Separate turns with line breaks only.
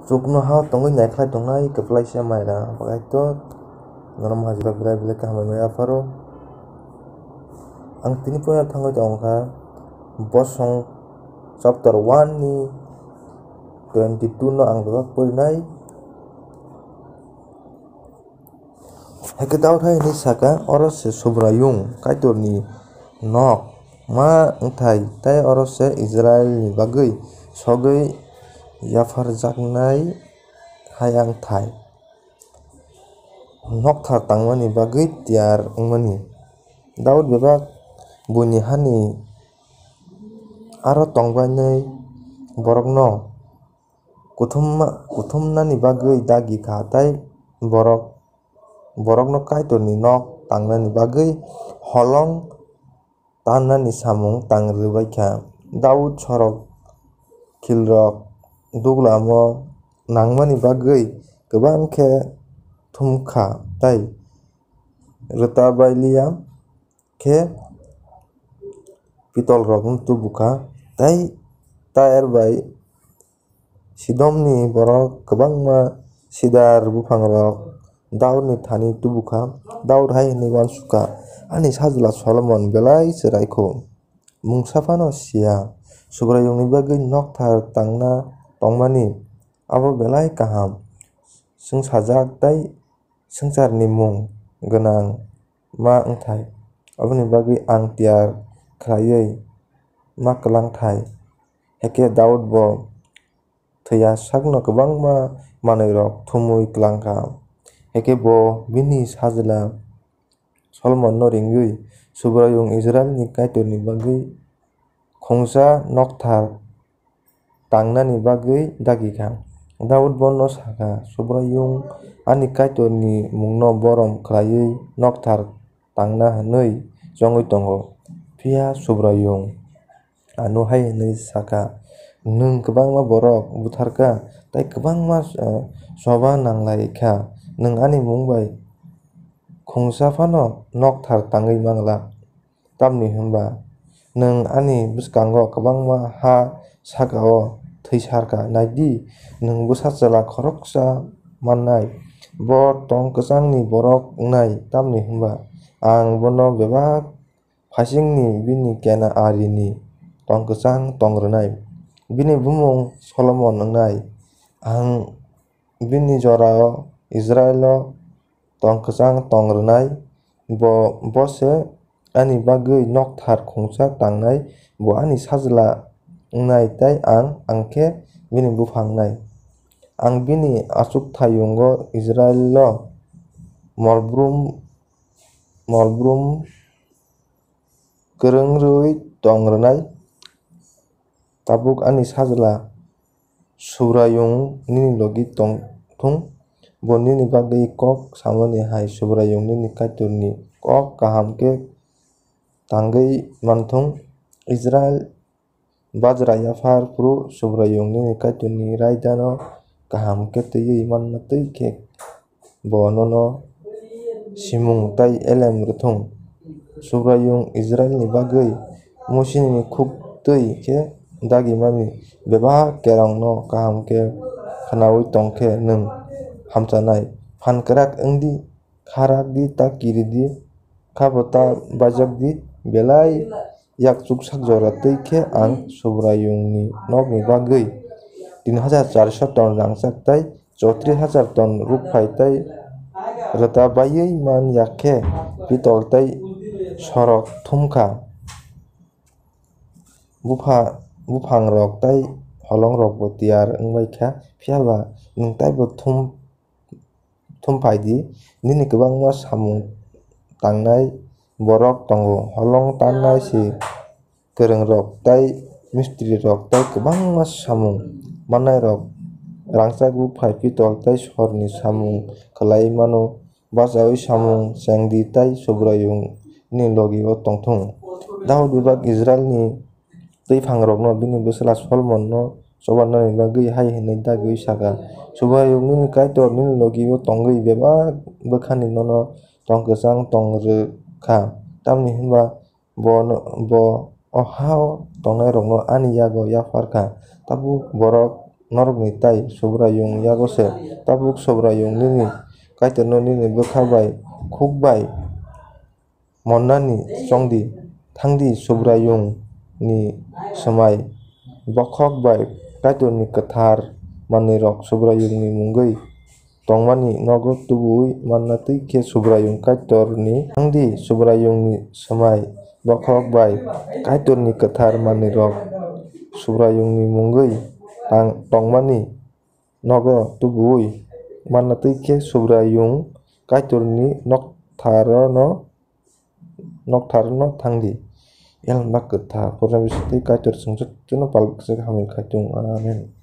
Sukno hao tongoi naiklai tongnai keplaisa maira pakai to naram hajra belai belai kaham maya faro ang tini punya thangoi tongkha bosong chapter 1 ni 22 no ang bebak porinai heketau thai ni saka oros se sobrayung kaitor ni nok ma ngthai tai oros se Israel ni bagui sogui yafar jaknai hayang thai nok thar tangmani bagui tiyar wngmani Daud bebak buni hani aro tongbainai borokno kuthumnani bagui dagi kha tai borokno kaitor ni nok tangnani bagui holong tannani samung tangrwbai kha Daud sorok khilrok duglamo nangmani bagui kwbang khe thumkha tai rwtabailia khe pitol rok tubukha tai bai sidomni borok kwbangma sidar bufang rok Daud ni thani tubukha Daud hai hinui uansukha ani sajla Solomon belai chwraikhu mungsa no sia subrayung ni bagui nok thar tangna tongmani abo belai kaham swngsajak tei swngcharni mung gwnang ma wngthai aboni bagui ang tiyar khlaiui ma kwlang thai heke Daud bo thwiasakno kwbangma manui rok thumui klangkha heke bo bini sajla Solomon no ringui subrayung Israel ni kaitor ni bagui khungsa nok thar tangnani bagui dagi kha Daud bono saka subrayung ani kaitor ni mungno borom khlaiui nok thar tangna hinui jongoi tongo phiya subrayung ano hai hinui saka nwng kwbangma borok butharkha tei kwbangma soba nanglai kha nwng ani mung bai khungsa phano nok thar tangui mangla tamoni hwnba nwng ani bwskango kwbangma ha sakao thwuisarkha naidi nwng bwsachela khoroksa mannai bo tong kwchangni borok wngnai tamoni hwnba ang bono bebak phasingni bini kena ari ni tong kwchang tongrwnai bini bumung Solomon wngnai ang bini jorao Israel o tong kwchang tongrwnai bo se ani bagui nok thar khungsa tangnai bo ani sajla wngnai tei angkhe bini bufang nai ang bini achukthaiyungo Israel o molbrum kwrwngrui tongrwnai tabuk ani sajla subrayung nini logi tongthung bo nini bagui kok samani hai subrayung nini kaitor ni kok kaham khe tangui manthung Israel bajra yafar phuru subrayung nini kaitor ni raida no kaham khe twiwi manna twijkhe bo nono simung tei elem rwthung subrayung Israel ni bagui musini khuktwi khe dagi mani bebak kerong no kaham khe khwnawi tongkhe nwng hamchanai phan kwrak wngdi kharak di ta kiri di khabo ta bajak di belai yakchuk sakjora twijkhe ang subrayung ni nok ni bagui 3400 ton rangchak tei 34000 ton rukphai tei rwtabaiui man yakkhe pitol tei sorok thumkha bufang rok tei holong rok bo tiyar wngbai kha phiaba nwng teibo thumphai di nini kwbangma samung tangnai borok tongo holong tannai si kwrwng rok tei mistri rok tei kwbangma samung mannai rok rangchak bufai pitol tei sor ni samung khlaiui mano bachaoui samung chengdi tei subrayung ni logi o tongthung Daud bebak Israel ni twijphang rokno bini bwchwla Solomon no chobannani bagui hai hinui dagiui saka subrayung nini kaitor nini logi o tongui bebak bwkhani nono tong kwchang tongrwkha tamoni hwnba bo o hao tongnai rokno ani yago yafarkha tabuk borok norokni tai sobrayung yagose tabuk sobrayung nini kaitor no nini bwkha bai khuk bai monnani chongdi thangdi sobrayung ni swmai bokhok bai kaitor ni kwthar manui rok sobrayung ni mungoi tongmani nogo tubui manna tei sobrayung kaitor ni thangdi sobrayung ni swmai bokhok bai kaitor ni kwthar manui rok sobrayung ni mungoi tongmani nogo tubui manna tei sobrayung kaitor ni nokthar no thangdi elma kwthar pora bising tei kaitor chwngjak no palkjak hamya khai tongo amen.